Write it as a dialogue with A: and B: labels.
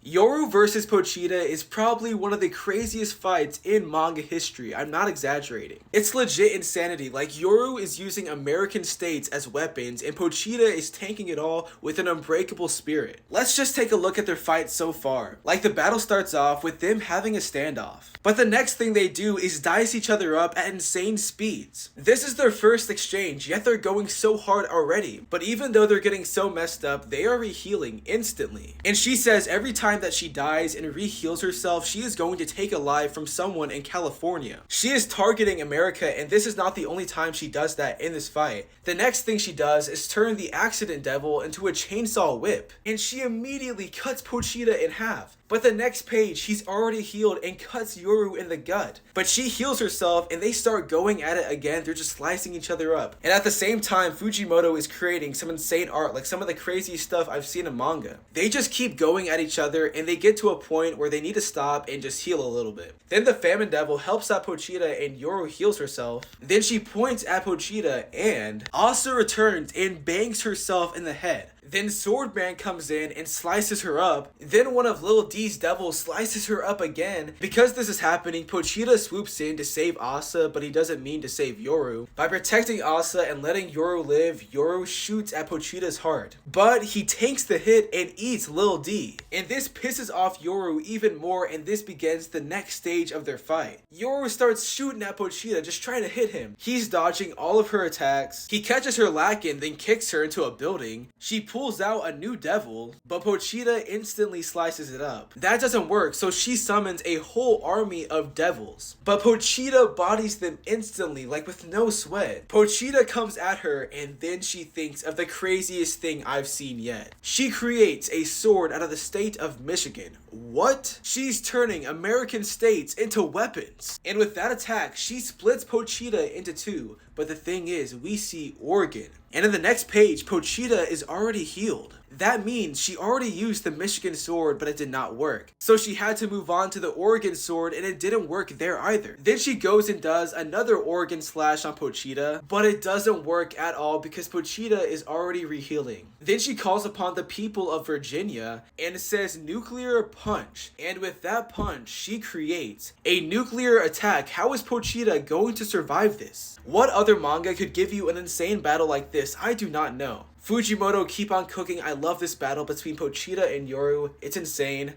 A: Yoru versus Pochita is probably one of the craziest fights in manga history. I'm not exaggerating. It's legit insanity. Like, Yoru is using American states as weapons, and Pochita is tanking it all with an unbreakable spirit. Let's just take a look at their fight so far. Like, the battle starts off with them having a standoff. But the next thing they do is dice each other up at insane speeds. This is their first exchange, yet they're going so hard already. But even though they're getting so messed up, they are re-healing instantly. And she says every time that she dies and re-heals herself, she is going to take a life from someone in California. She is targeting America, and this is not the only time she does that in this fight. The next thing she does is turn the accident devil into a chainsaw whip, and she immediately cuts Pochita in half. But the next page, he's already healed and cuts Yoru in the gut. But she heals herself and they start going at it again. They're just slicing each other up. And at the same time, Fujimoto is creating some insane art, like some of the craziest stuff I've seen in manga. They just keep going at each other and they get to a point where they need to stop and just heal a little bit. Then the Famine Devil helps out Pochita and Yoru heals herself. Then she points at Pochita and Asa returns and bangs herself in the head. Then Swordman comes in and slices her up. Then one of Lil D's devils slices her up again. Because this is happening, Pochita swoops in to save Asa, but he doesn't mean to save Yoru. By protecting Asa and letting Yoru live, Yoru shoots at Pochita's heart. But he takes the hit and eats Lil D. And this pisses off Yoru even more, and this begins the next stage of their fight. Yoru starts shooting at Pochita, just trying to hit him. He's dodging all of her attacks. He catches her lacking, then kicks her into a building. She pulls out a new devil, but Pochita instantly slices it up. That doesn't work, so she summons a whole army of devils. But Pochita bodies them instantly, like with no sweat. Pochita comes at her, and then she thinks of the craziest thing I've seen yet. She creates a sword out of the state of Michigan. What? She's turning American states into weapons. And with that attack, she splits Pochita into two. But the thing is, we see Oregon. And in the next page, Pochita is already healed. That means she already used the Michigan sword, but it did not work. So she had to move on to the Oregon sword, and it didn't work there either. Then she goes and does another Oregon slash on Pochita, but it doesn't work at all because Pochita is already rehealing. Then she calls upon the people of Virginia and says nuclear punch. And with that punch, she creates a nuclear attack. How is Pochita going to survive this? What other manga could give you an insane battle like this? I do not know. Fujimoto, keep on cooking. I love this battle between Pochita and Yoru. It's insane.